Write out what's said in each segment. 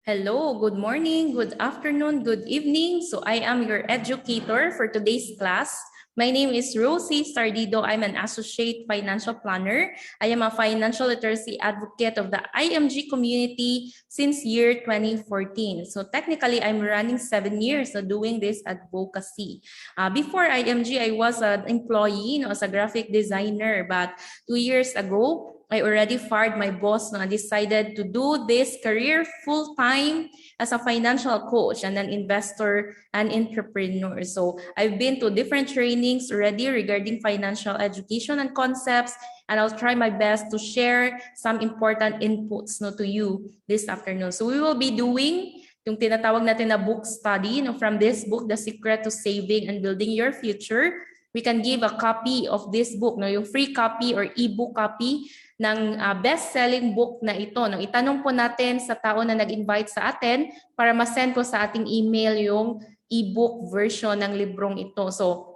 Hello, good morning, good afternoon, good evening. So I am your educator for today's class. My name is Rosie Sardido. I'm an associate financial planner. I am a financial literacy advocate of the IMG community since year 2014. So technically, I'm running 7 years doing this advocacy. Before IMG, I was an employee as a graphic designer. But 2 years ago, I already fired my boss and decided to do this career full-time as a financial coach and an investor and entrepreneur. So I've been to different trainings already regarding financial education and concepts, and I'll try my best to share some important inputs to you this afternoon. So we will be doing yung tinatawag natin na book study from this book, The Secret to Saving and Building Your Future. We can give a copy of this book, yung free copy or e-book copy ng best-selling book na ito. Itanong po natin sa tao na nag-invite sa atin para ma-send po sa ating email yung e-book version ng librong ito. So,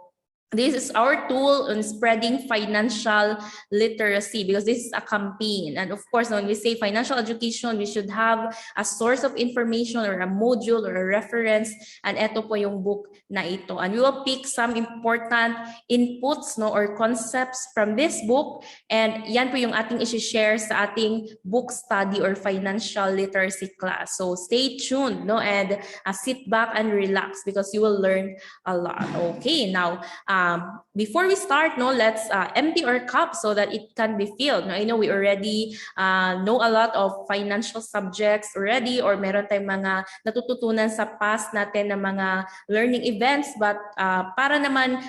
this is our tool on spreading financial literacy because this is a campaign. And of course, when we say financial education, we should have a source of information or a module or a reference. And ito po yung book na ito. And we will pick some important inputs or concepts from this book. And yan po yung ating isi-share sa ating book study or financial literacy class. So stay tuned and sit back and relax because you will learn a lot. Okay, now, before we start, let's empty our cup so that it can be filled. I know we already know a lot of financial subjects already, or meron tayong mga natututunan sa past natin na mga learning events, but para naman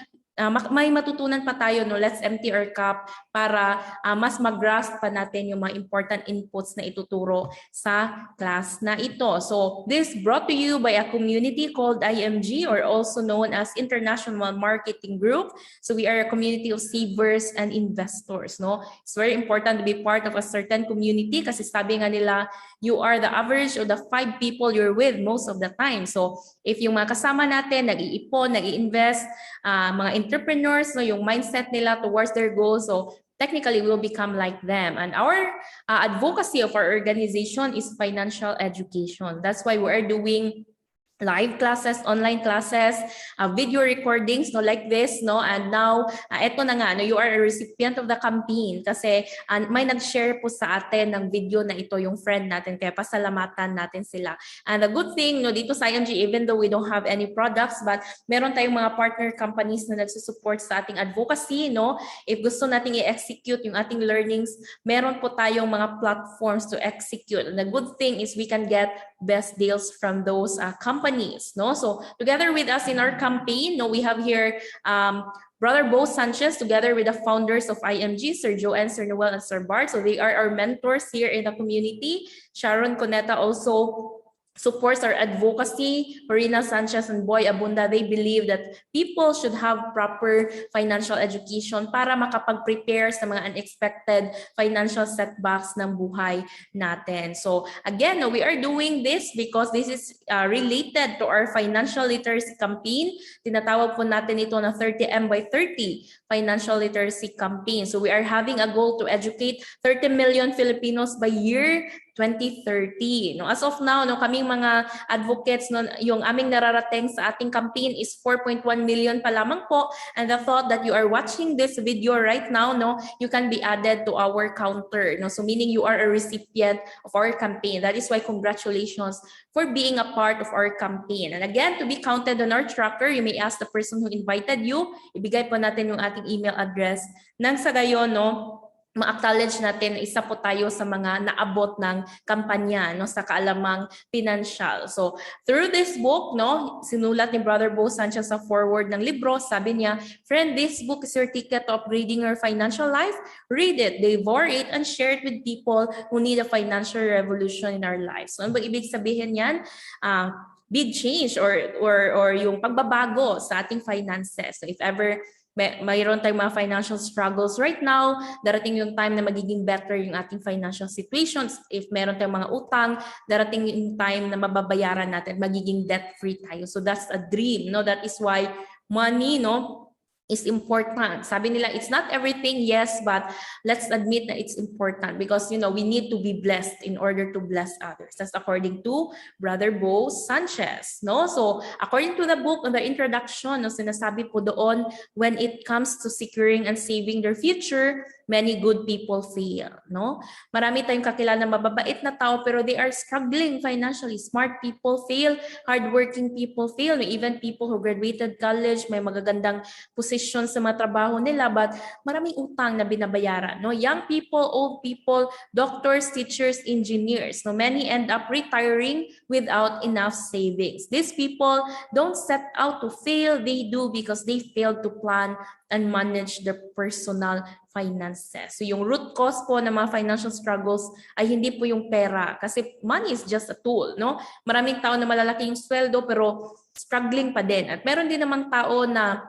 may matutunan pa tayo, let's empty our cup para mas mag-grasp pa natin yung mga important inputs na ituturo sa class na ito. So this brought to you by a community called IMG, or also known as International Marketing Group. So we are a community of savers and investors. It's very important to be part of a certain community kasi sabi nga nila, you are the average of the 5 people you're with most of the time. So if yung mga kasama natin nag-iipon, nag-i-invest, mga entrepreneurs, yung mindset nila towards their goals, so technically we'll become like them. And our advocacy of our organization is financial education. That's why we are doing live classes, online classes, video recordings like this, and now eto na nga, you are a recipient of the campaign kasi may nag-share po sa atin ng video na ito yung friend natin, kaya pasalamatan natin sila. And the good thing dito sa IMG, even though we don't have any products, but meron tayong mga partner companies na nagsusupport sa ating advocacy. If gusto nating i-execute yung ating learnings, meron po tayong mga platforms to execute. And the good thing is we can get best deals from those companies. So together with us in our campaign, we have here Brother Bo Sanchez together with the founders of IMG, Sir Joanne, Sir Noel, and Sir Bart. So they are our mentors here in the community. Sharon Coneta also supports our advocacy. Marina Sanchez and Boy Abunda, they believe that people should have proper financial education para makapag-prepare sa mga unexpected financial setbacks ng buhay natin. So again, we are doing this because this is related to our financial literacy campaign. Tinatawag po natin ito na 30M by 30 financial literacy campaign. So we are having a goal to educate 30 million Filipinos by year 2030. As of now, kaming mga advocates, yung aming nararating sa ating campaign is 4.1 million pa lamang po. And the thought that you are watching this video right now, you can be added to our counter. So meaning you are a recipient of our campaign. That is why congratulations for being a part of our campaign. And again, to be counted on our tracker, you may ask the person who invited you. Ibigay po natin yung ating email address. Nang sa gayon, ma-acknowledge natin na isa po tayo sa mga naabot ng kampanya sa kaalamang pinansyal. So through this book, sinulat ni Brother Bo Sanchez sa forward ng libro, sabi niya, friend, this book is your ticket to upgrading your financial life. Read it, devour it, and share it with people who need a financial revolution in our lives. So ano ba ibig sabihin yan? Big change or yung pagbabago sa ating finances. So if ever mayroon tayong mga financial struggles right now, darating yung time na magiging better yung ating financial situations. If meron tayong mga utang, darating yung time na mababayaran natin, magiging debt-free tayo. So that's a dream. That is why money, is important. Sabi nila, it's not everything, yes, but let's admit that it's important because, we need to be blessed in order to bless others. That's according to Brother Bo Sanchez, no? So, according to the book, on the introduction, no, sinasabi po doon, when it comes to securing and saving their future, many good people fail, no? Marami tayong kakilala na mababait na tao pero they are struggling financially. Smart people fail, hardworking people fail, may even people who graduated college, may magagandang position sa mga trabaho nila, but maraming utang na binabayaran. No? Young people, old people, doctors, teachers, engineers. No? Many end up retiring without enough savings. These people don't set out to fail. They do because they failed to plan and manage their personal finances. So yung root cause po ng mga financial struggles ay hindi po yung pera kasi money is just a tool. No? Maraming tao na malalaki yung sweldo pero struggling pa din. At meron din namang tao na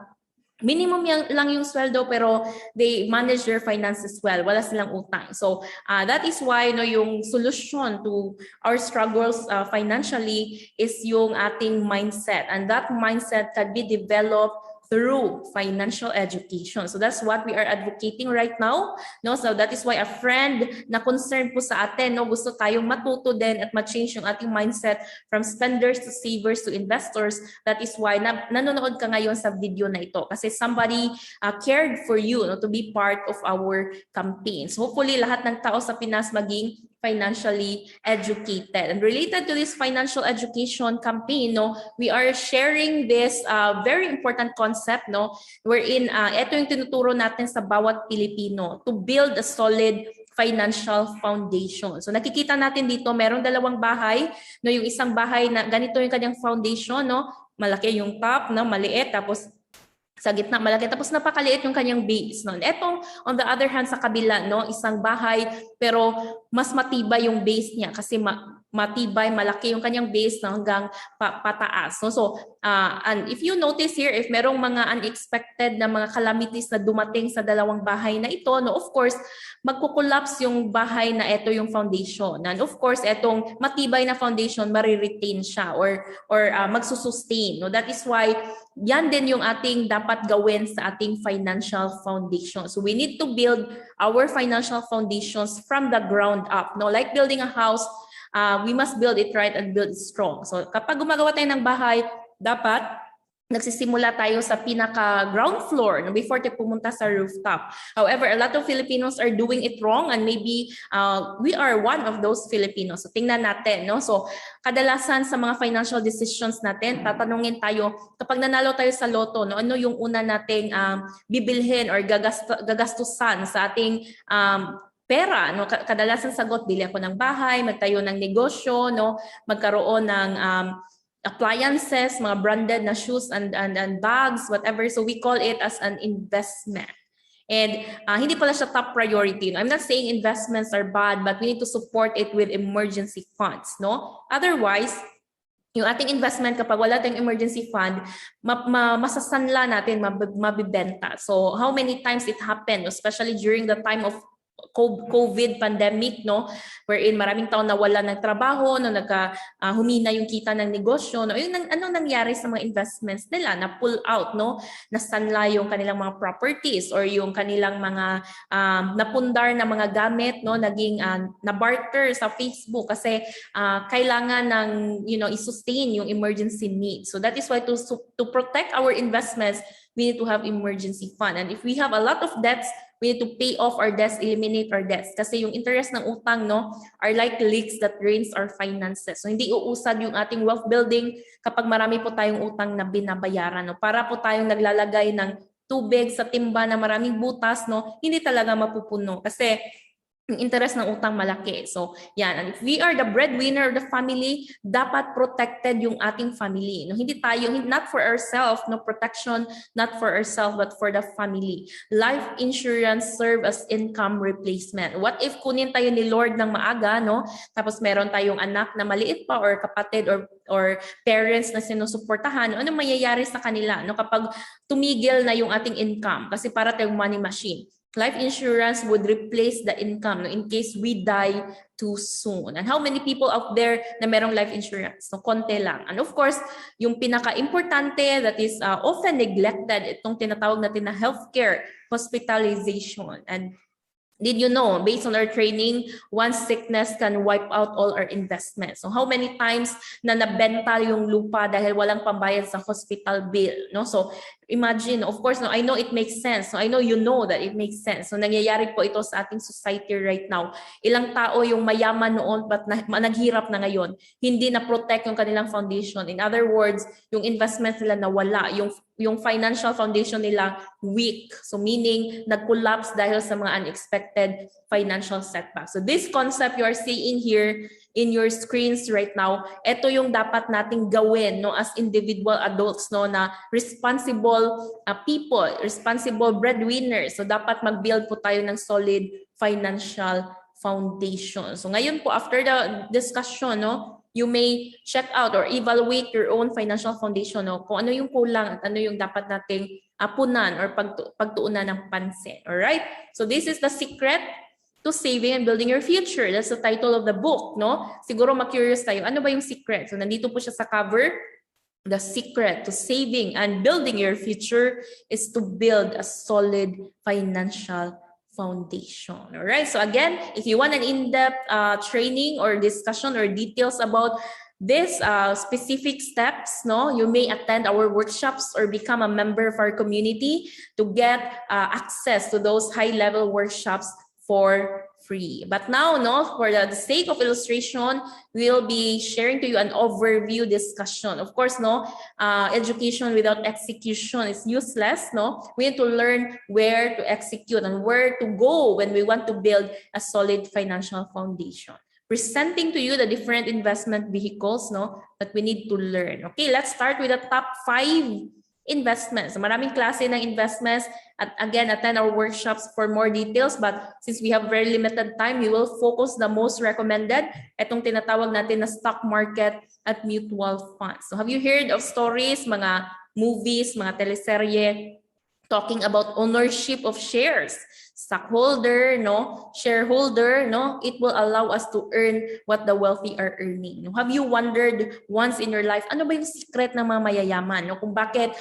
minimum lang yung sweldo pero they manage their finances well. Wala silang utang. So that is why yung solution to our struggles financially is yung ating mindset. And that mindset can be developed through financial education. So that's what we are advocating right now. No? So that is why a friend na concerned po sa atin, gusto tayong matuto din at ma-change yung ating mindset from spenders to savers to investors. That is why nanonood ka ngayon sa video na ito kasi somebody cared for you to be part of our campaign. So hopefully lahat ng tao sa Pinas maging financially educated. And related to this financial education campaign, we are sharing this very important concept, wherein ito yung tinuturo natin sa bawat Pilipino to build a solid financial foundation. So nakikita natin dito, merong dalawang bahay, yung isang bahay na ganito yung kanyang foundation, malaki yung top, maliit, tapos sa gitna malaki, tapos napakaliit yung kanyang base. Etong on the other hand sa kabila, isang bahay pero mas matibay yung base niya kasi matibay, malaki yung kanyang base hanggang pataas. So and if you notice here, if merong mga unexpected na mga calamities na dumating sa dalawang bahay na ito, of course, magkukollapse yung bahay na ito yung foundation. And of course, etong matibay na foundation, mariretain siya or magsusustain. That is why yan din yung ating dapat gawin sa ating financial foundation. So we need to build our financial foundations from the ground up. Like building a house, we must build it right and build it strong. So kapag gumagawa tayo ng bahay, dapat nagsisimula tayo sa pinaka-ground floor before tayo pumunta sa rooftop. However, a lot of Filipinos are doing it wrong and maybe we are one of those Filipinos. So tingnan natin. So kadalasan sa mga financial decisions natin, tatanungin tayo, kapag nanalo tayo sa loto, ano yung una nating bibilhin or gagastusan sa ating pera, kadalasan sagot, bili ako ng bahay, magtayo ng negosyo, magkaroon ng appliances, mga branded na shoes and bags, whatever. So we call it as an investment. And hindi pala siya top priority. I'm not saying investments are bad, but we need to support it with emergency funds. Otherwise, yung ating investment kapag wala tayong emergency fund, masasanla natin, mabibenta. So how many times it happened, especially during the time of COVID pandemic, wherein maraming tao nawala ng trabaho, humina yung kita ng negosyo, ano nangyari sa mga investments nila, na pull out, nasanla yung kanilang mga properties or yung kanilang mga napundar na mga gamit, naging na-barter sa Facebook kasi kailangan ng i-sustain yung emergency needs. So that is why to protect our investments, we need to have emergency fund. And if we have a lot of debts, we need to pay off our debts, eliminate our debts. Kasi yung interest ng utang, are like leaks that drains our finances. So hindi uusad yung ating wealth building kapag marami po tayong utang na binabayaran. Para po tayong naglalagay ng tubig sa timba na maraming butas, hindi talaga mapupuno. Kasi yung interest ng utang malaki. So, yan. And if we are the breadwinner of the family, dapat protected yung ating family. Hindi tayo, not for ourselves, protection, not for ourselves, but for the family. Life insurance serve as income replacement. What if kunin tayo ni Lord ng maaga, tapos meron tayong anak na maliit pa or kapatid or parents na sinusuportahan, ano mangyayari sa kanila kapag tumigil na yung ating income? Kasi para tayong money machine. life insurance would replace the income, no, in case we die too soon. And how many people out there na merong life insurance? No, konti lang. And of course, yung pinaka-importante that is often neglected, itong tinatawag natin na healthcare hospitalization. And did you know, based on our training, one sickness can wipe out all our investments. So how many times na nabenta yung lupa dahil walang pambayad sa hospital bill, no? So imagine, of course, no, I know it makes sense. So I know you know that it makes sense. So nangyayari po ito sa ating society right now. Ilang tao yung mayaman noon but naghirap na ngayon, hindi na protect yung kanilang foundation. In other words, yung investments nila nawala, yung financial foundation nila weak. So meaning nag-collapse dahil sa mga unexpected financial setbacks. So this concept you are seeing here in your screens right now, ito yung dapat nating gawin, no, as individual adults, no, na responsible people, responsible breadwinners. So dapat mag-build po tayo ng solid financial foundation. So ngayon po, after the discussion, no, you may check out or evaluate your own financial foundation, no, kung ano yung kulang at ano yung dapat nating apunan or pagtuunan ng pansin. Alright? So this is the secret to saving and building your future. That's the title of the book, no? Siguro ma-curious tayo, ano ba yung secret? So nandito po siya sa cover. The secret to saving and building your future is to build a solid financial foundation. All right. So again, if you want an in-depth training or discussion or details about this specific steps, no, you may attend our workshops or become a member of our community to get access to those high-level workshops for free. But now, no, for the sake of illustration, we'll be sharing to you an overview discussion. Of course, no, education without execution is useless, no. We need to learn where to execute and where to go when we want to build a solid financial foundation. Presenting to you the different investment vehicles, no, that we need to learn. Okay, let's start with the top 5 investments. Maraming klase ng investments. At again, attend our workshops for more details. But since we have very limited time, we will focus the most recommended. Itong tinatawag natin na stock market at mutual funds. So have you heard of stories, mga movies, mga teleserye talking about ownership of shares? Stockholder, no, shareholder, no, it will allow us to earn what the wealthy are earning. No? Have you wondered once in your life, ano ba yung secret ng mga mayayaman? No? Kung bakit,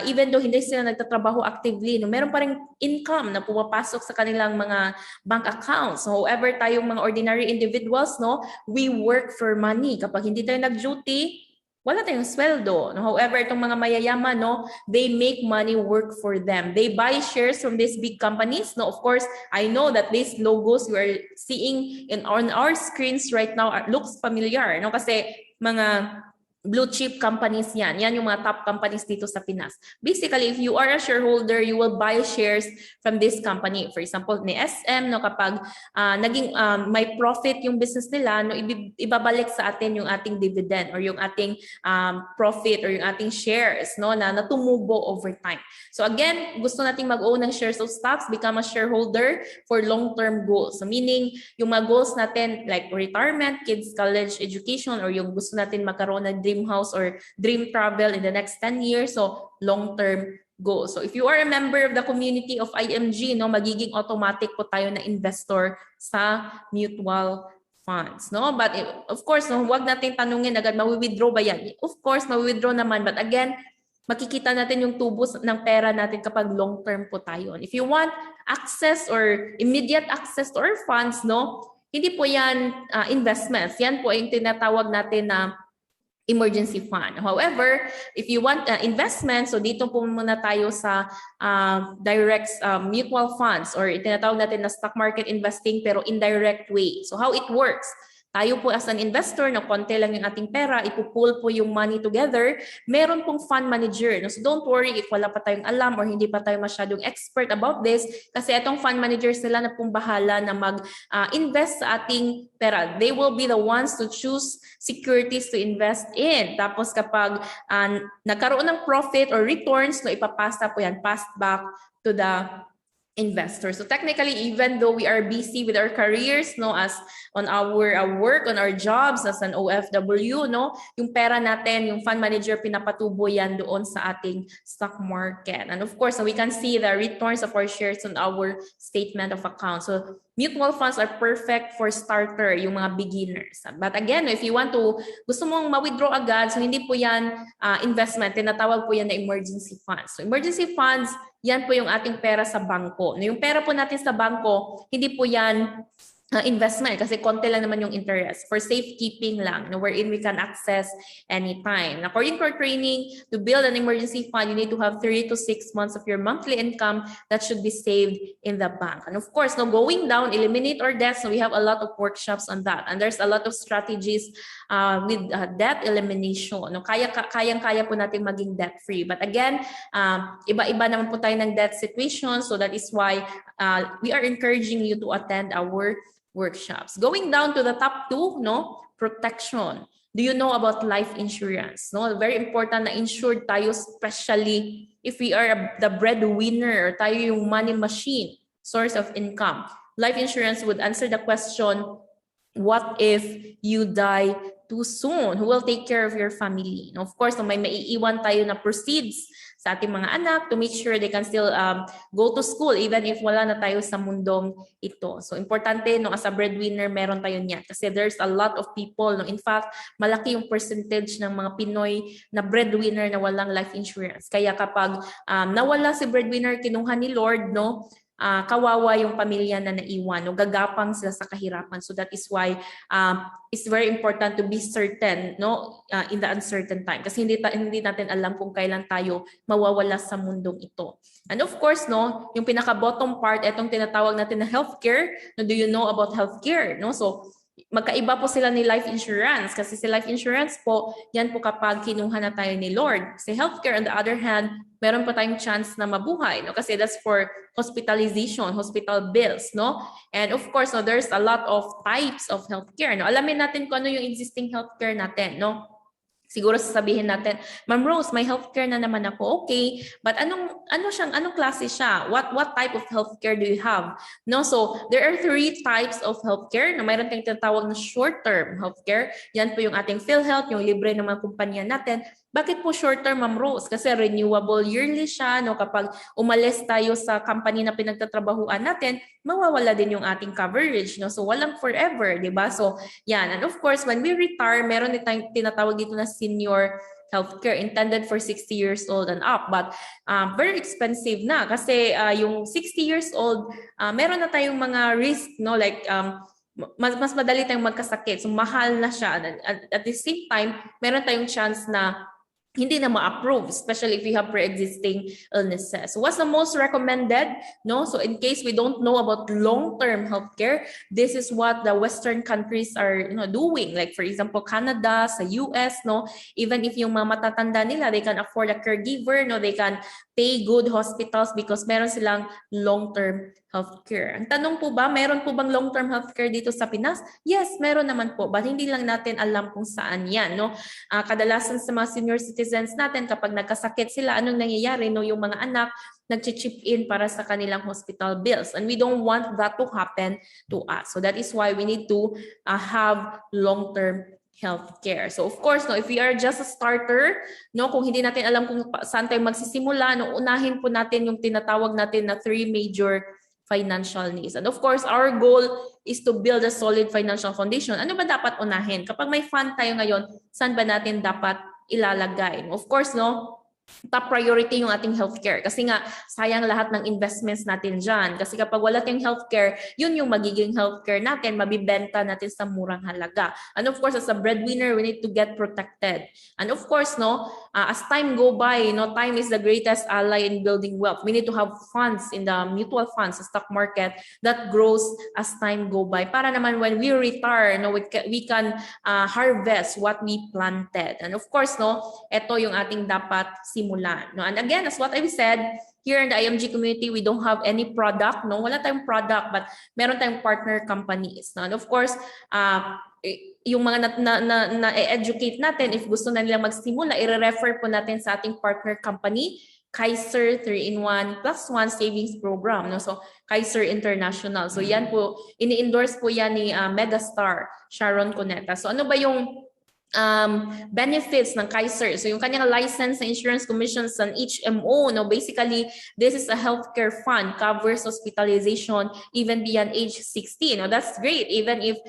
even though hindi sila nagtatrabaho actively, no, meron pa rin income na pumapasok sa kanilang mga bank accounts. So, however, tayong mga ordinary individuals, no, we work for money. Kapag hindi tayo nag-duty, wala tayong sweldo. No? However, itong mga mayayaman, no, they make money work for them. They buy shares from these big companies. No, of course, I know that these logos you are seeing on our screens right now looks familiar. No? Kasi mga blue chip companies yan. Yan yung mga top companies dito sa Pinas. Basically, if you are a shareholder, you will buy shares from this company. For example, ni SM, no, kapag naging may profit yung business nila, no, ibabalik sa atin yung ating dividend or yung ating profit or yung ating shares, no, na natumubo over time. So again, gusto nating mag-own ng shares of stocks, become a shareholder for long-term goals. So meaning, yung mga goals natin like retirement, kids college education, or yung gusto natin magkaroon ng dream house or dream travel in the next 10 years. So long-term goals. So if you are a member of the community of IMG, no, magiging automatic po tayo na investor sa mutual funds, no? But of course, no, huwag natin tanungin agad, mawi-withdraw ba yan? Of course, mawi-withdraw naman. But again, makikita natin yung tubos ng pera natin kapag long-term po tayo. If you want access or immediate access to our funds, no, hindi po yan investments. Yan po yung tinatawag natin na emergency fund. However, if you want investment, so dito po muna tayo sa direct mutual funds or tinatawag natin na stock market investing pero indirect way. So how it works? Tayo po as an investor, na konti lang yung ating pera, ipupool po yung money together, meron pong fund manager. No? So don't worry if wala pa tayong alam or hindi pa tayo masyadong expert about this kasi itong fund managers sila na pong bahala na mag-invest sa ating pera. They will be the ones to choose securities to invest in. Tapos kapag nagkaroon ng profit or returns, no, ipapasa po yan, passed back to the investors. So technically, even though we are busy with our careers, no, as on our work, on our jobs as an OFW, no, yung pera natin, yung fund manager, pinapatubo yan doon sa ating stock market. And of course, we can see the returns of our shares on our statement of account. So mutual funds are perfect for starter, yung mga beginners. But again, if you want to, gusto mong ma-withdraw agad, so hindi po yan investment, tinatawag po yan na emergency funds. So emergency funds, yan po yung ating pera sa bangko. Yung pera po natin sa bangko, hindi po yan investment kasi konti lang naman yung interest. For safekeeping lang, wherein we can access anytime. According to our training, to build an emergency fund, you need to have 3 to 6 months of your monthly income that should be saved in the bank. And of course, going down, eliminate our debts. So we have a lot of workshops on that. And there's a lot of strategies with debt elimination. Kayang-kaya po natin maging debt-free. But again, iba-iba naman po tayo ng debt situation. So that is why we are encouraging you to attend our workshops. Going down to the top 2, no, protection. Do you know about life insurance? No, very important na insured tayo, especially if we are the breadwinner or tayo yung money machine, source of income. Life insurance would answer the question, what if you die too soon? Who will take care of your family? Of course, may maiiwan tayo na proceeds sa ating mga anak to make sure they can still go to school even if wala na tayo sa mundong ito. So importante, no, as a breadwinner, meron tayo niyan. Kasi there's a lot of people, no, in fact, malaki yung percentage ng mga Pinoy na breadwinner na walang life insurance. Kaya kapag nawala si breadwinner, kinuha ni Lord, no, kawawa yung pamilya na naiwan, no, gagapang sila sa kahirapan. So that is why it's very important to be certain, no, in the uncertain time, kasi hindi natin alam kung kailan tayo mawawala sa mundong ito. And of course, no, yung pinaka bottom part, etong tinatawag natin na healthcare. No, do you know about healthcare? No, so magkaiba po sila ni life insurance, kasi si life insurance po, yan po kapag kinuha na tayo ni Lord. Si healthcare, on the other hand, meron pa tayong chance na mabuhay, no? Kasi that's for hospitalization, hospital bills, no? And of course, no, there's a lot of types of healthcare, no? Alamin natin kung ano yung existing healthcare natin, no? Siguro sasabihin natin, Ma'am Rose, may healthcare na naman ako. Okay, but anong klase siya? What type of healthcare do you have? No, so there are 3 types of healthcare. No, mayroon tayong tinatawag na short-term healthcare. Yan po yung ating PhilHealth, yung libre ng mga kumpanya natin. Bakit po short-term, Ma'am Rose? Kasi renewable yearly siya. No? Kapag umalis tayo sa company na pinagtatrabahuan natin, mawawala din yung ating coverage. No? So walang forever, di ba? So yan. And of course, when we retire, meron din tayong tinatawag dito na senior healthcare intended for 60 years old and up. But very expensive na kasi yung 60 years old, meron na tayong mga risk, no? Like mas madali tayong magkasakit. So mahal na siya. At the same time, meron tayong chance na hindi na ma-approve, especially if we have pre-existing illnesses. So what's the most recommended? No, so in case we don't know about long-term healthcare, this is what the Western countries are, doing. Like for example, Canada, sa US, no, even if yung mga matatanda nila, they can afford a caregiver, no, they can pay good hospitals because meron silang long-term healthcare. Ang tanong po ba, meron po bang long-term healthcare dito sa Pinas? Yes, meron naman po, but hindi lang natin alam kung saan yan, no? Kadalasan sa mga senior citizens natin, kapag nagkasakit sila, anong nangyayari, no? Yung mga anak, nag-chip in para sa kanilang hospital bills. And we don't want that to happen to us. So that is why we need to have long-term healthcare. So of course, no, if we are just a starter, no, kung hindi natin alam kung saan tayo magsisimula, no, unahin po natin yung tinatawag natin na 3 major financial needs. And of course, our goal is to build a solid financial foundation. Ano ba dapat unahin? Kapag may fund tayo ngayon, saan ba natin dapat ilalagay? Of course, no, top priority yung ating healthcare. Kasi nga, sayang lahat ng investments natin dyan. Kasi kapag wala tayong healthcare, yun yung magiging healthcare natin, mabibenta natin sa murang halaga. And of course, as a breadwinner, we need to get protected. And of course, no, as time go by, no, time is the greatest ally in building wealth. We need to have funds in the mutual funds, the stock market, that grows as time go by. Para naman when we retire, no, we can harvest what we planted. And of course, no, ito yung ating dapat simulan. No? And again, as what I've said, here in the IMG community, we don't have any product. No? Wala tayong product, but meron tayong partner companies. No? And of course, yung mga na-educate natin, if gusto na nilang magsimula, i-refer po natin sa ating partner company. KAISER 3-in-1 plus 1 savings program, no? So KAISER International. So yan po, ini-endorse po yan ni megastar Sharon Cuneta. So ano ba yung benefits ng KAISER? So yung kanyang license sa Insurance Commission sa HMO, no, basically this is a healthcare fund, covers hospitalization even beyond age 60. No, that's great. Even if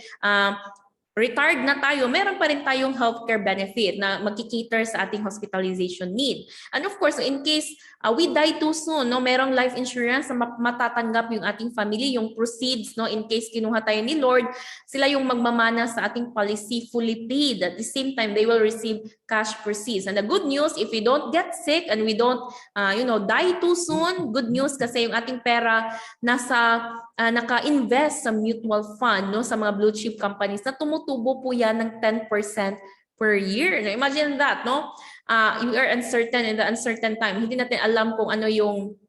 retired na tayo, meron pa rin tayong healthcare benefit na magkikater sa ating hospitalization need. And of course, in case we die too soon, no, merong life insurance na matatanggap yung ating family, yung proceeds, no, in case kinuha tayo ni Lord, sila yung magmamana sa ating policy, fully paid. At the same time, they will receive cash proceeds. And the good news, if we don't get sick and we don't, die too soon, good news kasi yung ating pera naka-invest sa mutual fund, no, sa mga blue chip companies na tumutubo po yan ng 10% per year. Now, imagine that, no? We are uncertain in the uncertain time. Hindi natin alam kung ano yung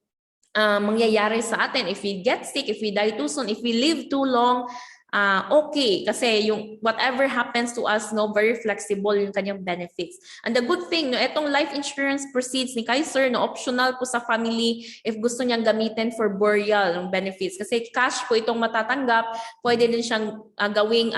mangyayari sa atin. If we get sick, if we die too soon, if we live too long, okay, kasi yung whatever happens to us, no, very flexible yung kanyang benefits. And the good thing, no, itong life insurance proceeds ni KAISER, no, optional po sa family if gusto niyang gamitin for burial ng benefits. Kasi cash po itong matatanggap, pwede din siyang gawing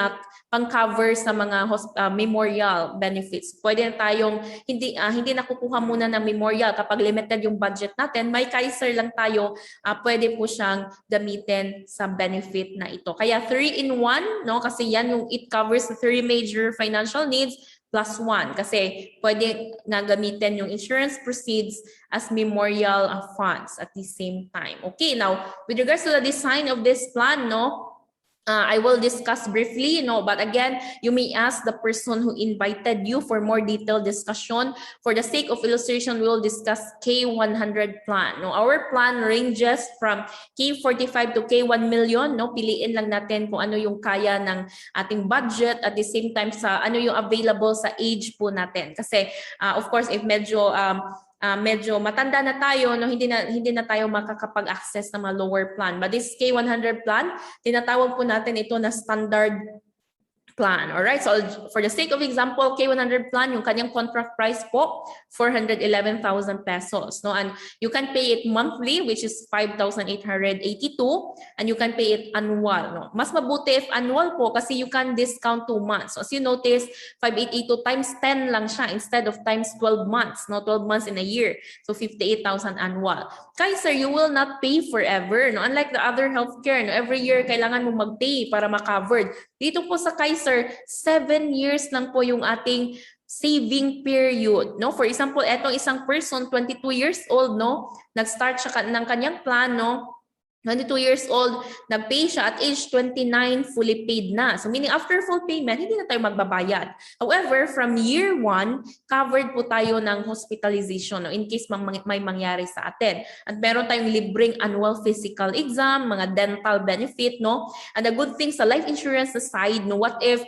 pang-cover sa mga memorial benefits. Pwede na tayong hindi nakukuha muna ng memorial kapag limited yung budget natin, may KAISER lang tayo, pwede po siyang gamitin sa benefit na ito. Kaya 3-in-1, no, kasi yan yung it covers the 3 major financial needs plus 1 kasi pwede nga gamitin yung insurance proceeds as memorial funds at the same time. Okay, now with regards to the design of this plan, no, I will discuss briefly, but again, you may ask the person who invited you for more detailed discussion. For the sake of illustration, we will discuss K100 plan. No, our plan ranges from K45 to K1 million. No, piliin lang natin kung ano yung kaya ng ating budget at the same time sa ano yung available sa age po natin. Kasi of course, if medyo matanda na tayo, no, hindi na tayo makakapag-access ng mga lower plan. But this K100 plan, tinatawag po natin ito na standard plan. Alright, so for the sake of example, K100 plan, yung kanyang contract price po, 411,000 pesos. No? And you can pay it monthly, which is 5,882, and you can pay it annual. No? Mas mabuti if annual po kasi you can discount 2 months. So as you notice, 5,882 times 10 lang siya instead of times 12 months. No? 12 months in a year. So 58,000 annual. KAISER, you will not pay forever. No? Unlike the other healthcare, no? Every year kailangan mo mag-pay para ma-covered. Dito po sa KAISER, 7 years lang po yung ating saving period. No? For example, etong isang person, 22 years old, no? Nag-start siya ng kanyang plan, no? 22 years old, nag-pay siya at age 29, fully paid na. So meaning after full payment, hindi na tayo magbabayad. However, from year 1, covered po tayo ng hospitalization, no, in case may mangyari sa atin. At meron tayong libreng annual physical exam, mga dental benefit, no? And the good thing sa life insurance side, no, what if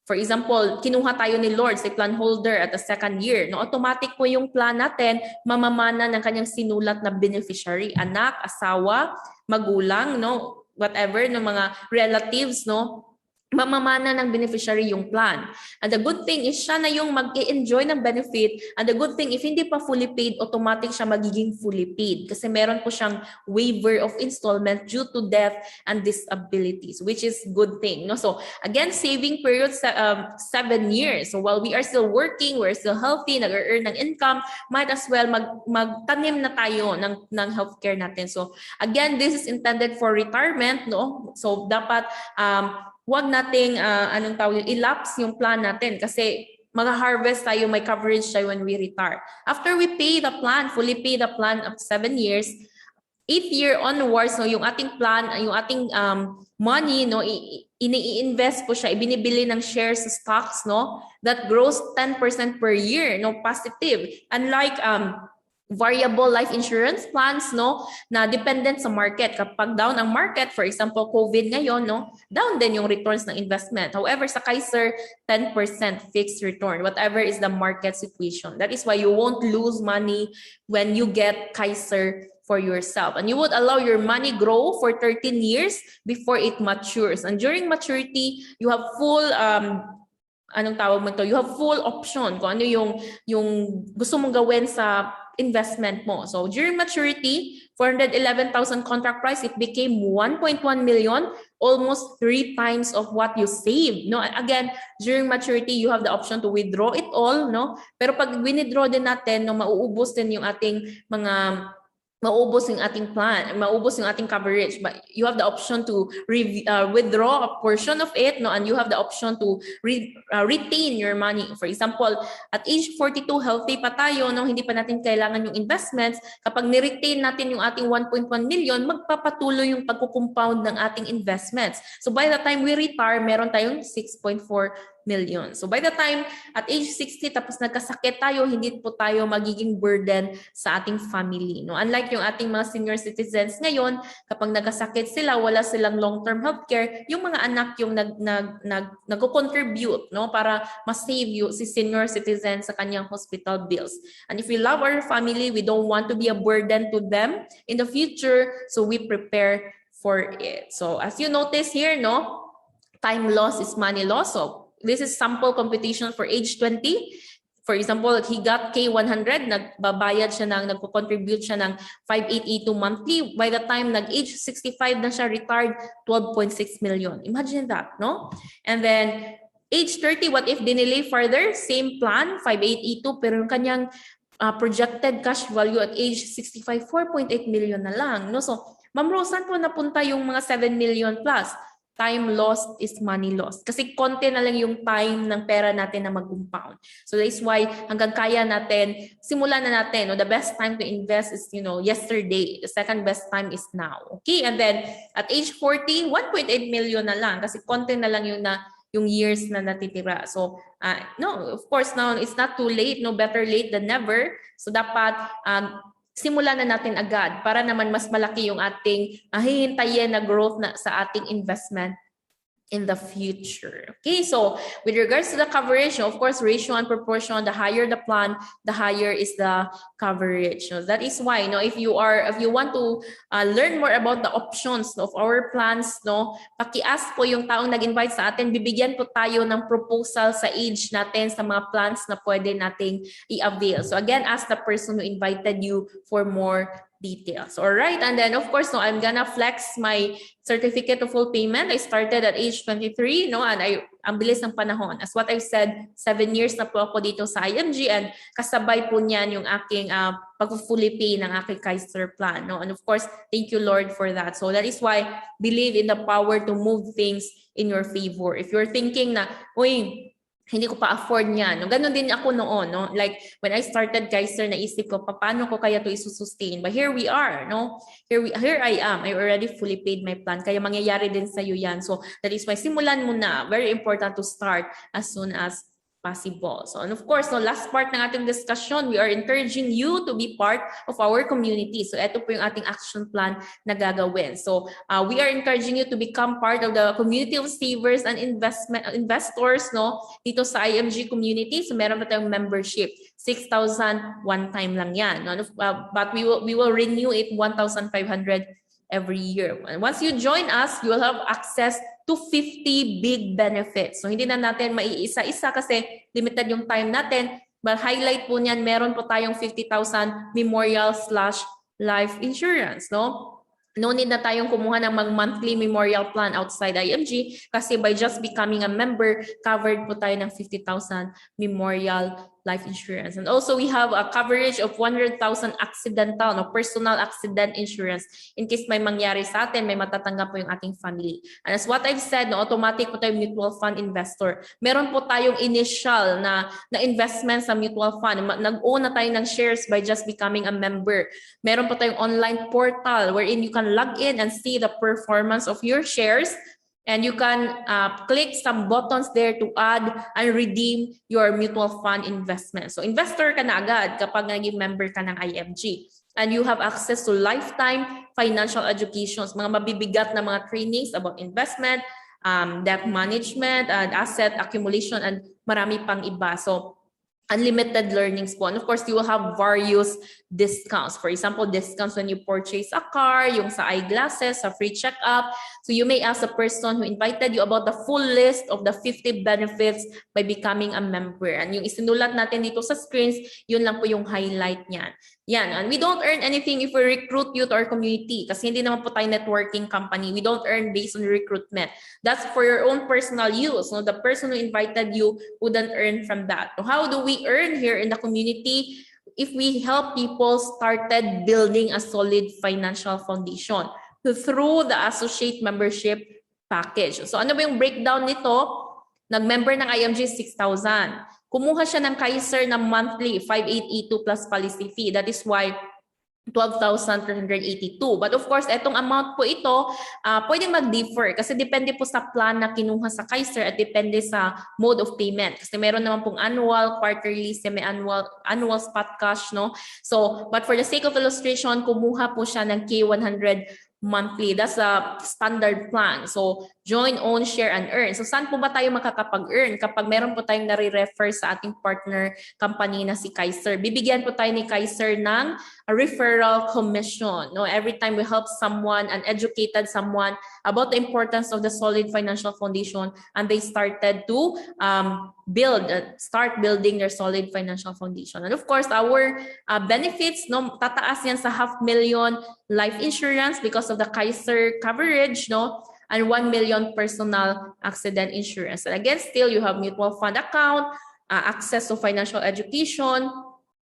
for example, kinuha tayo ni Lord sa plan holder at the second year. No, automatic po yung plan natin, mamamana ng kanyang sinulat na beneficiary, anak, asawa, magulang, no, whatever, no, mga relatives, no, mamamana ng beneficiary yung plan. And the good thing is siya na yung mag-i-enjoy ng benefit. And the good thing, if hindi pa fully paid, automatic siya magiging fully paid. Kasi meron po siyang waiver of installment due to death and disabilities, which is good thing. No? So again, saving period 7 years. So while we are still working, we're still healthy, nag-earn ng income, might as well magtanim na tayo ng healthcare natin. So again, this is intended for retirement. No? So dapat huwag nating ilapse yung plan natin kasi mag-harvest tayo, may coverage tayo when we retire. After we pay the plan, fully pay the plan of 7 years, 8th year onwards, no, yung ating plan, yung ating money, no, ini-invest po siya, ibinibili ng shares sa stocks, no, that grows 10% per year, no, positive. Unlike variable life insurance plans, no, na dependent sa market. Kapag down ang market, for example, COVID ngayon, no, down din yung returns ng investment. However, sa KAISER, 10% fixed return, whatever is the market situation. That is why you won't lose money when you get KAISER for yourself. And you would allow your money grow for 13 years before it matures. And during maturity, you have full you have full option kung ano yung gusto mong gawin sa investment mo. So during maturity, 411,000 contract price, it became 1.1 million, almost 3 times of what you saved. No, again, during maturity, you have the option to withdraw it all, no? Pero pag withdraw din natin, no, mauubos din yung ating mga maubos yung ating plan, maubos yung ating coverage, but you have the option to withdraw a portion of it, no, and you have the option to retain your money. For example, at age 42, healthy pa tayo, no, hindi pa natin kailangan yung investments. Kapag ni-retain natin yung ating 1.1 million, magpapatuloy yung pagkukompound ng ating investments. So by the time we retire, meron tayong 6.4 million. So by the time at age 60 tapos nagkasakit tayo, hindi po tayo magiging burden sa ating family, no? Unlike yung ating mga senior citizens ngayon, kapag nagkasakit sila, wala silang long-term healthcare, yung mga anak yung nagko-contribute, no, para ma-save you si senior citizen sa kanyang hospital bills. And if we love our family, we don't want to be a burden to them in the future, so we prepare for it. So as you notice here, no, time loss is money loss. So this is sample computation for age 20. For example, he got K100, nagbabayad siya nagko-contribute siya ng 5882 monthly. By the time nag-age 65 na siya, retired, 12.6 million. Imagine that, no? And then age 30, what if dinelay further? Same plan, 5882, pero yung kanyang projected cash value at age 65, 4.8 million na lang, no? So, Ma'am Rose, saan po napunta yung mga 7 million plus? Time lost is money lost. Kasi konti na lang yung time ng pera natin na mag-compound. So that is why hanggang kaya natin, simulan na natin. No? The best time to invest is, yesterday. The second best time is now. Okay? And then at age 40, 1.8 million na lang. Kasi konti na lang yung years na natitira. So, no, of course, now it's not too late. No, better late than never. So dapat simulan na natin agad para naman mas malaki yung ating hihintayin na growth na sa ating investment in the future. Okay, so with regards to the coverage, of course, ratio and proportion, the higher the plan, the higher is the coverage. So that is why, if you want to learn more about the options of our plans, paki-ask po yung taong nag-invite sa atin, bibigyan po tayo ng proposal sa age natin sa mga plans na pwede nating i-avail. So again, ask the person who invited you for more details. All right, and then of course, I'm gonna flex my certificate of full payment. I started at age 23, and ang bilis ng panahon. As what I've said, 7 years na po ako dito sa IMG, and kasabay po niyan yung aking pag-fully pay ng aking KAISER plan, And of course, thank you Lord for that. So that is why believe in the power to move things in your favor. If you're thinking na, uy, hindi ko pa afford niyan. Ganon din ako noon, Like when I started KAISER, naisip ko paano ko kaya to i-sustain. But here we are, Here I am. I already fully paid my plan. Kaya mangyayari din sa iyo 'yan. So that is why simulan mo na. Very important to start as soon as possible. So, and of course, last part ng ating discussion, we are encouraging you to be part of our community. So, ito po yung ating action plan na gagawin. So, we are encouraging you to become part of the community of savers and investors, dito sa IMG community. So, meron pa tayong membership. 6,000 one time lang yan. But we will renew it 1,500 every year. And once you join us, you will have access to 50 big benefits. So hindi na natin maiisa-isa kasi limited yung time natin. But highlight po niyan, meron po tayong 50,000 memorial/life insurance, No need na tayong kumuha ng monthly memorial plan outside IMG kasi by just becoming a member, covered po tayo ng 50,000 memorial life insurance. And also we have a coverage of 100,000 accidental, personal accident insurance. In case may mangyari sa atin, may matatanggap po yung ating family. And as what I've said, automatic po tayong mutual fund investor. Meron po tayong initial na investment sa mutual fund. Nag-own na tayo ng shares by just becoming a member. Meron po tayong online portal wherein you can log in and see the performance of your shares. And you can click some buttons there to add and redeem your mutual fund investment. So investor ka na agad kapag naging member ka ng IMG. And you have access to lifetime financial educations, mga mabibigat na mga trainings about investment, debt management, and asset accumulation, and marami pang iba. So unlimited learnings po. And of course, you will have various discounts. For example, discounts when you purchase a car, yung sa eyeglasses, sa free checkup. So you may ask the person who invited you about the full list of the 50 benefits by becoming a member. And yung isinulat natin dito sa screens, yun lang po yung highlight niyan. Yan, and we don't earn anything if we recruit you to our community kasi hindi naman po tayo networking company. We don't earn based on recruitment. That's for your own personal use. No? The person who invited you wouldn't earn from that. So how do we earn here in the community? If we help people started building a solid financial foundation through the associate membership package. So ano ba yung breakdown nito? Nag-member ng IMG 6,000. Kumuha siya ng KAISER na monthly 5882 plus policy fee. That is why 12,382. But of course, etong amount po ito, pwedeng mag-differ kasi depende po sa plan na kinuha sa KAISER at depende sa mode of payment. Kasi meron naman pong annual, quarterly, semi-annual, annual spot cash, no? So, but for the sake of illustration, kumuha po siya ng K100 monthly. That's a standard plan. So, join, own, share, and earn. So, saan po ba tayo makakapag-earn? Kapag meron po tayong nare-refer sa ating partner company na si KAISER. Bibigyan po tayo ni KAISER ng a referral commission. No, every time we help someone and educated someone about the importance of the solid financial foundation, and they started to start building their solid financial foundation. And of course, our benefits, no, tataas yan sa 500,000 life insurance because of the KAISER coverage, no, and 1 million personal accident insurance. And again, still you have mutual fund account, access to financial education,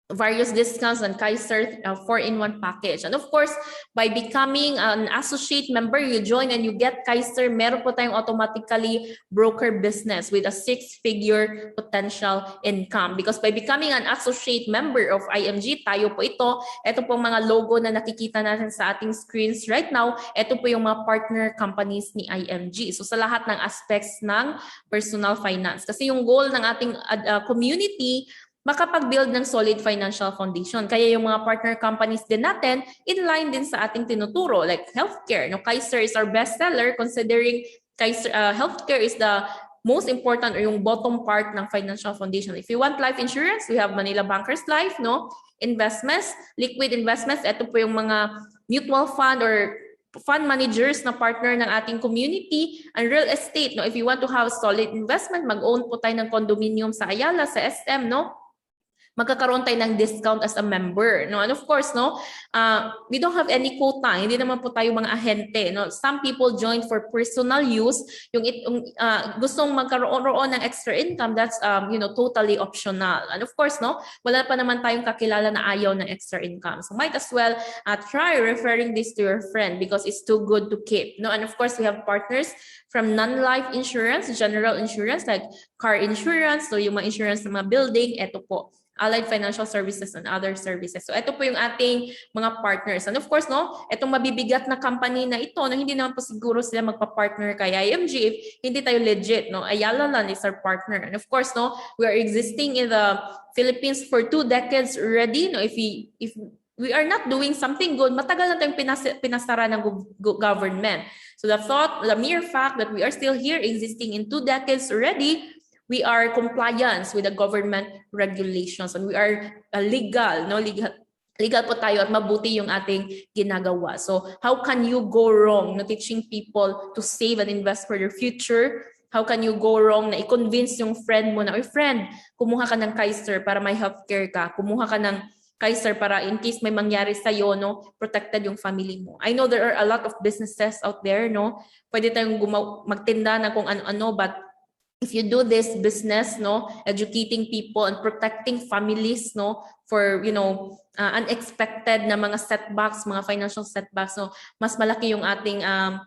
various discounts on KAISER 4-in-1 package. And of course, by becoming an associate member, you join and you get KAISER, meron po tayong automatically broker business with a 6-figure potential income. Because by becoming an associate member of IMG, tayo po ito pong mga logo na nakikita natin sa ating screens right now, ito po yung mga partner companies ni IMG. So sa lahat ng aspects ng personal finance. Kasi yung goal ng ating community, makapag-build ng solid financial foundation. Kaya yung mga partner companies din natin, in line din sa ating tinuturo, like healthcare. No, KAISER is our bestseller considering KAISER, healthcare is the most important or yung bottom part ng financial foundation. If you want life insurance, we have Manila Bankers Life, no? Investments, liquid investments, ito po yung mga mutual fund or fund managers na partner ng ating community, and real estate. No? If you want to have solid investment, mag-own po tayo ng condominium sa Ayala, sa SM, no? Magkakaroon tayo ng discount as a member, no? And of course, no, we don't have any quota. Hindi naman po tayo mga ahente, no? Some people join for personal use. Yung gustong magkaroon ng extra income, that's totally optional. And of course, no, wala pa naman tayong kakilala na ayaw ng extra income. So might as well try referring this to your friend because it's too good to keep, no? And of course, we have partners from non-life insurance, general insurance like car insurance, so yung mga insurance ng mga building, eto po. Allied financial services and other services. So ito po yung ating mga partners. And of course, no, itong mabibigat na company na ito, no, hindi naman po siguro sila magpa-partner kay IMG if hindi tayo legit, no. Ayala Land is our partner. And of course, no, we are existing in the Philippines for 2 decades already, no. If we are not doing something good, matagal na tayong pinasara ng government. So the mere fact that we are still here existing in 2 decades already, we are compliant with the government regulations and we are legal po tayo at mabuti yung ating ginagawa. So how can you go wrong na teaching people to save and invest for their future? How can you go wrong na i-convince yung friend mo na, friend, kumuha ka ng KAISER para may healthcare ka, kumuha ka ng KAISER para in case may mangyari sa'yo, no, protected yung family mo. I know there are a lot of businesses out there, no, pwede tayong magtinda na kung ano-ano, but if you do this business, no, educating people and protecting families, no, for unexpected na mga setbacks, mga financial setbacks, no, mas malaki yung ating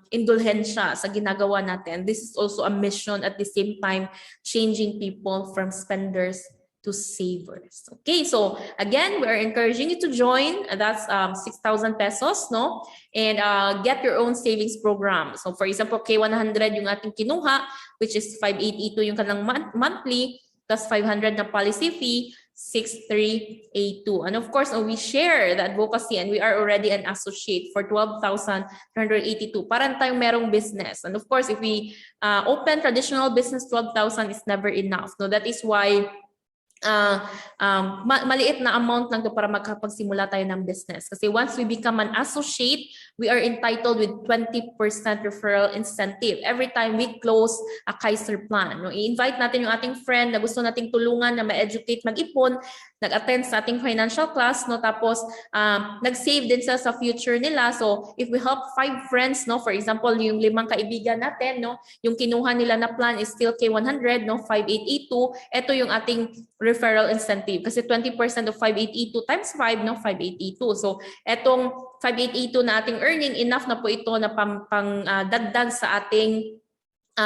indulhensya sa ginagawa natin. This is also a mission at the same time changing people from spenders to savers. Okay, so again, we are encouraging you to join. That's 6,000 pesos, no? And get your own savings program. So for example, K100 yung ating kinuha, which is 5,882 yung kanilang monthly, plus 500 na policy fee, 6,382. And of course, we share the advocacy and we are already an associate for 12,382. Parang tayong merong business. And of course, if we open traditional business, 12,000 is never enough. No, that is why maliit na amount lang to para makapagsimula tayo ng business. Kasi once we become an associate, we are entitled with 20% referral incentive every time we close a KAISER plan. No? I-invite natin yung ating friend na gusto nating tulungan na ma-educate mag-ipon, nag-attend sa ating financial class, no? Tapos nag-save din sila sa future nila. So if we help 5 friends, no? For example, yung 5 kaibigan natin, no? Yung kinuha nila na plan is still K100, no? 5882. Ito yung ating referral incentive. Kasi 20% of 5882 times 5, no? 5882. So etong 5882 na ating earning, enough na po ito na dagdag sa ating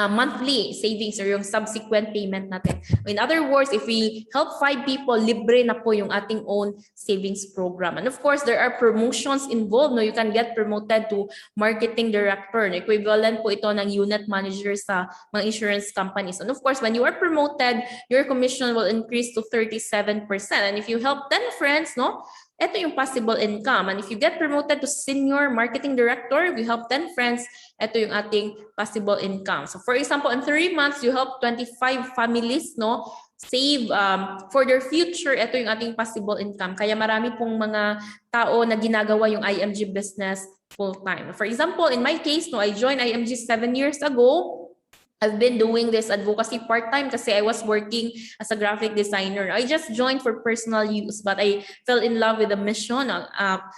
monthly savings or yung subsequent payment natin. In other words, if we help 5 people, libre na po yung ating own savings program. And of course, there are promotions involved. No? You can get promoted to marketing director. No? Equivalent po ito ng unit manager sa mga insurance companies. And of course, when you are promoted, your commission will increase to 37%. And if you help 10 friends, no? Ito yung possible income. And if you get promoted to senior marketing director, we help 10 friends, ito yung ating possible income. So for example, in 3 months, you help 25 families, no, save for their future, ito yung ating possible income. Kaya marami pong mga tao na ginagawa yung IMG business full-time. For example, in my case, no, I joined IMG 7 years ago. I've been doing this advocacy part-time kasi I was working as a graphic designer. I just joined for personal use but I fell in love with the mission.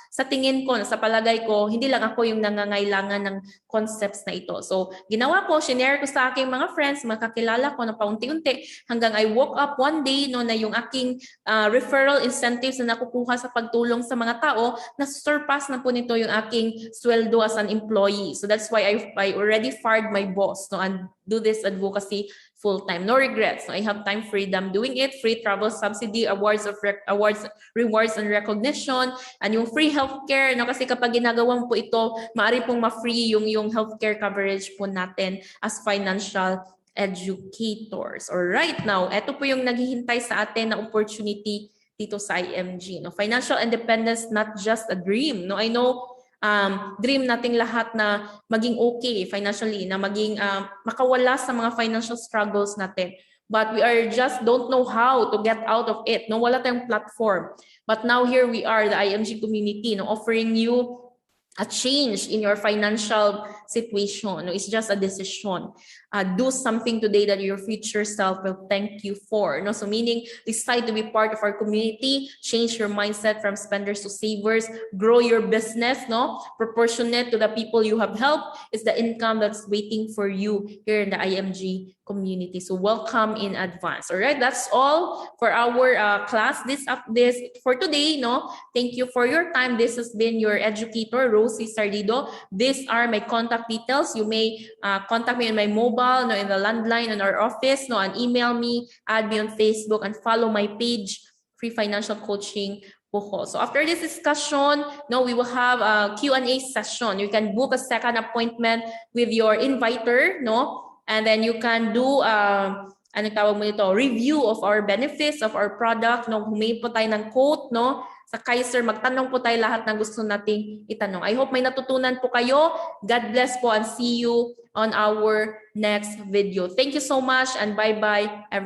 Sa tingin ko, sa palagay ko, hindi lang ako yung nangangailangan ng concepts na ito. So, ginawa ko, shinare ko sa aking mga friends, mga kakilala ko na paunti-unti hanggang I woke up one day no, na yung aking referral incentives na nakukuha sa pagtulong sa mga tao, na-surpass na po nito yung aking sweldo as an employee. So, that's why I already fired my boss no, and do this advocacy full-time. No regrets. No? I have time freedom doing it. Free travel subsidy, rewards and recognition, and yung free healthcare. No? Kasi kapag ginagawa mo po ito, maaari pong ma-free yung healthcare coverage po natin as financial educators. Alright, now, ito po yung naghihintay sa atin na opportunity dito sa IMG. No? Financial independence, not just a dream. No? I know dream nating lahat na maging okay financially, na maging makawala sa mga financial struggles natin. But we are just don't know how to get out of it. No, wala tayong platform. But now here we are, the IMG community, no, offering you a change in your financial situation. No, it's just a decision. Do something today that your future self will thank you for. No, so meaning decide to be part of our community, change your mindset from spenders to savers, grow your business. No, proportionate to the people you have helped is the income that's waiting for you here in the IMG community. So welcome in advance. All right, that's all for our class. This for today. No, thank you for your time. This has been your educator, Rosie Sardido. These are my contact details. You may contact me on my mobile, no, in the landline in our office, no, and email me, add me on Facebook, and follow my page, Free Financial Coaching Bohol. So after this discussion, no, we will have a Q&A session. You can book a second appointment with your inviter, no, and then you can do ano tawag mo ito, review of our benefits of our product. No, humingi po tayo ng quote, no, sa KAISER, magtanong po tayo lahat ng gusto nating itanong. I hope may natutunan po kayo. God bless po and see you on our next video. Thank you so much and bye-bye everyone.